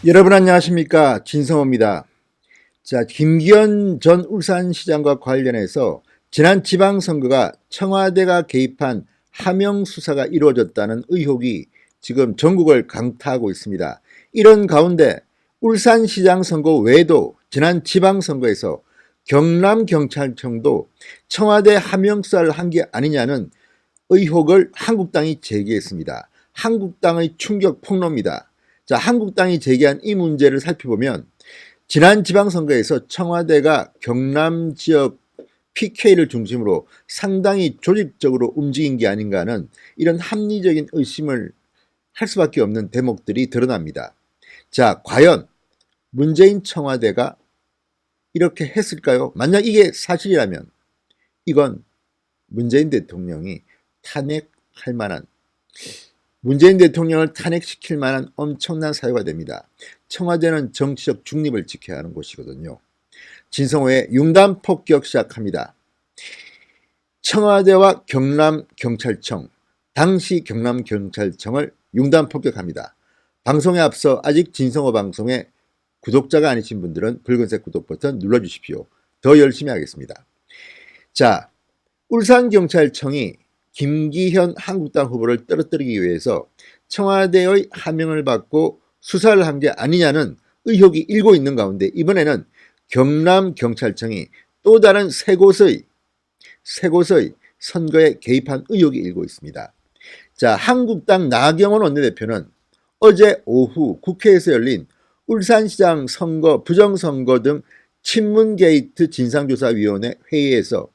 여러분 안녕하십니까, 진성호입니다. 자, 김기현 전 울산시장과 관련해서 지난 지방선거가 청와대가 개입한 하명 수사가 이루어졌다는 의혹이 지금 전국을 강타하고 있습니다. 이런 가운데 울산시장 선거 외에도 지난 지방선거에서 경남경찰청도 청와대 하명 수사를 한 게 아니냐는 의혹을 한국당이 제기했습니다. 한국당의 충격 폭로입니다. 자, 한국당이 제기한 이 문제를 살펴보면 지난 지방선거에서 청와대가 경남 지역 PK를 중심으로 상당히 조직적으로 움직인 게 아닌가 하는 이런 합리적인 의심을 할 수밖에 없는 대목들이 드러납니다. 자, 과연 문재인 청와대가 이렇게 했을까요? 만약 이게 사실이라면 이건 문재인 대통령이 탄핵할 만한, 문재인 대통령을 탄핵시킬 만한 엄청난 사유가 됩니다. 청와대는 정치적 중립을 지켜야 하는 곳이거든요. 진성호의 융단 폭격 시작합니다. 청와대와 경남경찰청, 당시 경남경찰청을 융단 폭격합니다. 방송에 앞서 아직 진성호 방송에 구독자가 아니신 분들은 붉은색 구독 버튼 눌러주십시오. 더 열심히 하겠습니다. 자, 울산경찰청이 김기현 한국당 후보를 떨어뜨리기 위해서 청와대의 하명을 받고 수사를 한 게 아니냐는 의혹이 일고 있는 가운데 이번에는 경남경찰청이 또 다른 세 곳의 선거에 개입한 의혹이 일고 있습니다. 자, 한국당 나경원 원내대표는 어제 오후 국회에서 열린 울산시장 선거, 부정선거 등 친문게이트 진상조사위원회 회의에서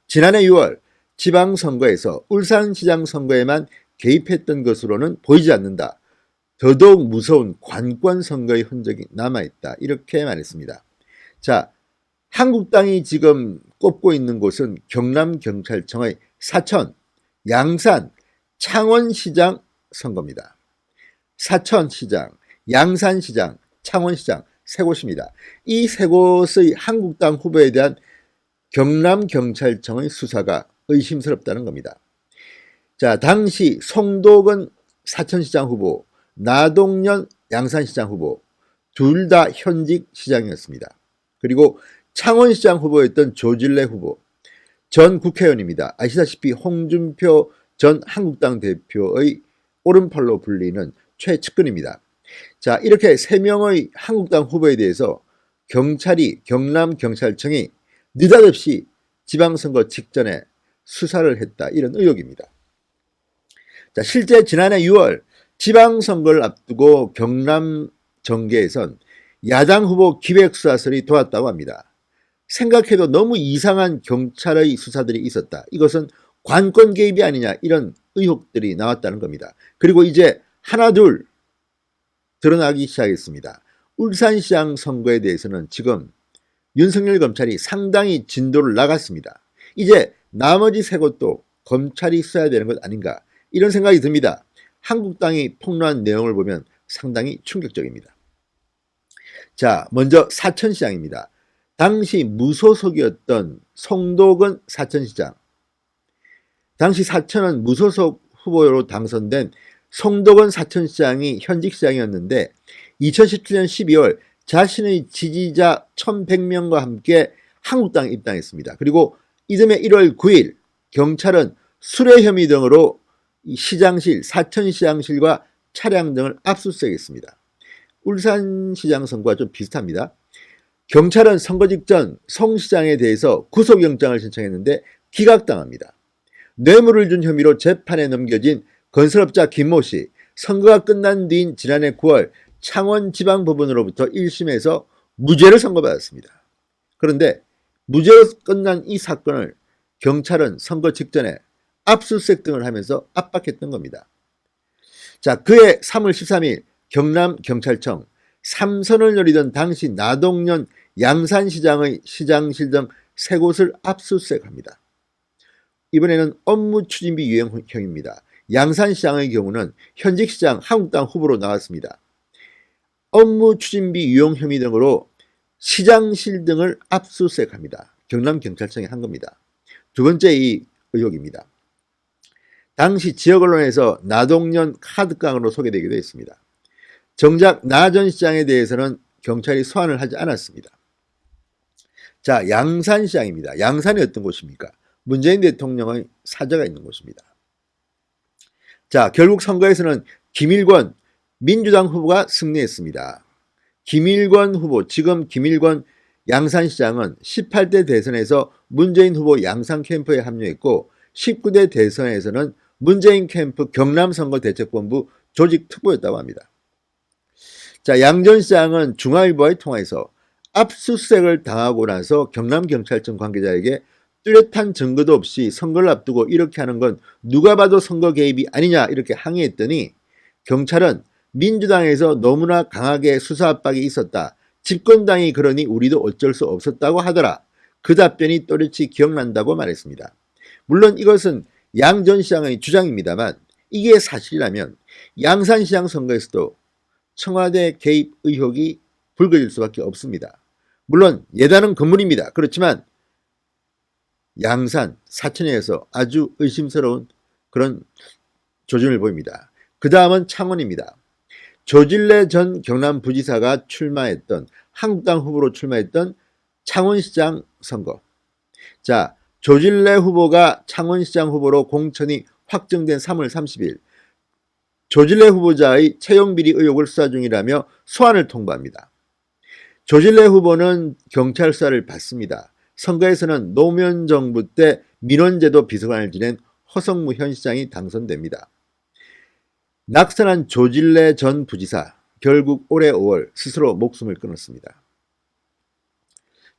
지난해 6월 지방선거에서 울산시장 선거에만 개입했던 것으로는 보이지 않는다. 더더욱 무서운 관권선거의 흔적이 남아있다. 이렇게 말했습니다. 자, 한국당이 지금 꼽고 있는 곳은 경남경찰청의 사천, 양산, 창원시장 선거입니다. 사천시장, 양산시장, 창원시장 세 곳입니다. 이 세 곳의 한국당 후보에 대한 경남경찰청의 수사가 의심스럽다는 겁니다. 자, 당시 송도근 사천시장 후보, 나동연 양산시장 후보 둘 다 현직 시장이었습니다. 그리고 창원시장 후보였던 조질래 후보 전 국회의원입니다. 아시다시피 홍준표 전 한국당 대표의 오른팔로 불리는 최측근입니다. 자, 이렇게 3명의 한국당 후보에 대해서 경남경찰청이 느닷없이 지방선거 직전에 수사를 했다. 이런 의혹입니다. 자, 실제 지난해 6월 지방선거를 앞두고 경남 정계에선 야당 후보 기획수사설이 돌았다고 합니다. 생각해도 너무 이상한 경찰의 수사들이 있었다. 이것은 관권 개입이 아니냐 이런 의혹들이 나왔다는 겁니다. 그리고 이제 하나둘 드러나기 시작했습니다. 울산시장 선거에 대해서는 지금 윤석열 검찰이 상당히 진도를 나갔습니다. 이제 나머지 세 곳도 검찰이 써야 되는 것 아닌가 이런 생각이 듭니다. 한국당이 폭로한 내용을 보면 상당히 충격적입니다. 자, 먼저 사천시장입니다. 당시 무소속이었던 송도근 사천시장, 당시 사천은 무소속 후보로 당선된 송도근 사천시장이 현직 시장이었는데 2017년 12월 자신의 지지자 1100명과 함께 한국당에 입당했습니다. 그리고 이듬해 1월 9일 경찰은 수뢰 혐의 등으로 시장실, 사천시장실과 차량 등을 압수수색했습니다. 울산시장 선거와 좀 비슷합니다. 경찰은 선거 직전 송 시장에 대해서 구속영장을 신청했는데 기각당합니다. 뇌물을 준 혐의로 재판에 넘겨진 건설업자 김모 씨, 선거가 끝난 뒤인 지난해 9월 창원지방법원으로부터 1심에서 무죄를 선고받았습니다. 그런데 무죄로 끝난 이 사건을 경찰은 선거 직전에 압수수색 등을 하면서 압박했던 겁니다. 자, 그해 3월 13일 경남경찰청 3선을 노리던 당시 나동연 양산시장의 시장실 등 세 곳을 압수수색합니다. 이번에는 업무추진비 유형입니다. 양산시장의 경우는 현직 시장 한국당 후보로 나왔습니다. 업무추진비 유용 혐의 등으로 시장실 등을 압수수색합니다. 경남경찰청이 한 겁니다. 두 번째 이 의혹입니다. 당시 지역 언론에서 나동연 카드깡으로 소개되기도 했습니다. 정작 나 전 시장에 대해서는 경찰이 소환을 하지 않았습니다. 자, 양산시장입니다. 양산이 어떤 곳입니까? 문재인 대통령의 사저가 있는 곳입니다. 자, 결국 선거에서는 김일권 민주당 후보가 승리했습니다. 김일권 후보, 지금 김일권 양산시장은 18대 대선에서 문재인 후보 양산 캠프에 합류했고 19대 대선에서는 문재인 캠프 경남선거대책본부 조직특보였다고 합니다. 자, 양 전 시장은 중앙일보와의 통화에서 압수수색을 당하고 나서 경남경찰청 관계자에게 뚜렷한 증거도 없이 선거를 앞두고 이렇게 하는 건 누가 봐도 선거 개입이 아니냐 이렇게 항의했더니 경찰은 민주당에서 너무나 강하게 수사 압박이 있었다. 집권당이 그러니 우리도 어쩔 수 없었다고 하더라. 그 답변이 또렷이 기억난다고 말했습니다. 물론 이것은 양 전 시장의 주장입니다만 이게 사실이라면 양산시장 선거에서도 청와대 개입 의혹이 불거질 수밖에 없습니다. 물론 예단은 건물입니다. 그렇지만 양산, 사천에서 아주 의심스러운 그런 조짐을 보입니다. 그 다음은 창원입니다. 조질래 전 경남부지사가 출마했던 한국당 후보로 출마했던 창원시장 선거. 자, 조질래 후보가 창원시장 후보로 공천이 확정된 3월 30일 조질래 후보자의 채용비리 의혹을 수사 중이라며 소환을 통보합니다. 조질래 후보는 경찰 수사를 받습니다. 선거에서는 노무현 정부 때 민원제도 비서관을 지낸 허성무 현 시장이 당선됩니다. 낙선한 조질래 전 부지사, 결국 올해 5월 스스로 목숨을 끊었습니다.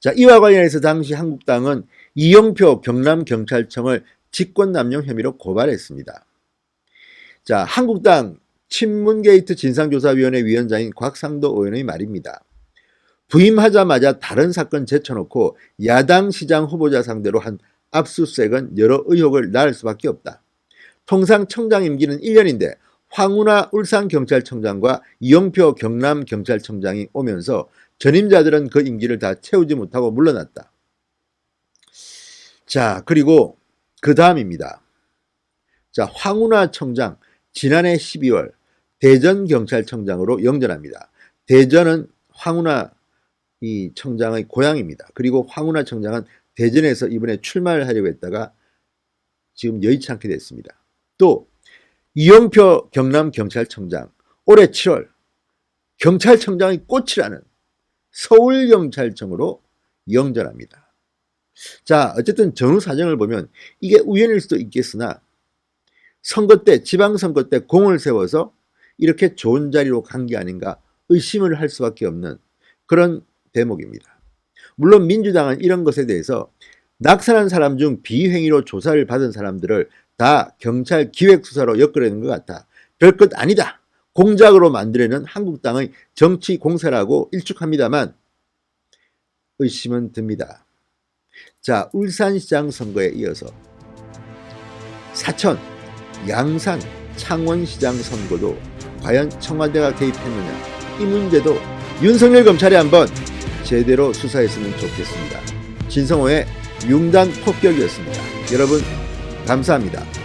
자, 이와 관련해서 당시 한국당은 이영표 경남경찰청을 직권남용 혐의로 고발했습니다. 자, 한국당 친문게이트 진상조사위원회 위원장인 곽상도 의원의 말입니다. 부임하자마자 다른 사건 제쳐놓고 야당 시장 후보자 상대로 한 압수수색은 여러 의혹을 낳을 수밖에 없다. 통상 청장 임기는 1년인데 황운하 울산경찰청장과 이영표 경남경찰청장이 오면서 전임자들은 그 임기를 다 채우지 못하고 물러났다. 자, 그리고 그 다음입니다. 자, 황운하 청장 지난해 12월 대전경찰청장으로 영전합니다. 대전은 황운하 이 청장의 고향입니다. 그리고 황운하 청장은 대전에서 이번에 출마를 하려고 했다가 지금 여의치 않게 됐습니다. 또 이영표 경남경찰청장 올해 7월 경찰청장의 꽃이라는 서울경찰청으로 영전합니다. 자, 어쨌든 전후 사정을 보면 이게 우연일 수도 있겠으나 선거 때, 지방선거 때 공을 세워서 이렇게 좋은 자리로 간 게 아닌가 의심을 할 수밖에 없는 그런 대목입니다. 물론 민주당은 이런 것에 대해서 낙선한 사람 중 비행위로 조사를 받은 사람들을 다 경찰 기획수사로 엮으려는 것 같아 별것 아니다. 공작으로 만들려는 한국당의 정치 공세라고 일축합니다만 의심은 듭니다. 자, 울산시장 선거에 이어서 사천, 양산, 창원시장 선거도 과연 청와대가 개입했느냐 이 문제도 윤석열 검찰이 한번 제대로 수사했으면 좋겠습니다. 진성호의 융단 폭격이었습니다. 여러분 감사합니다.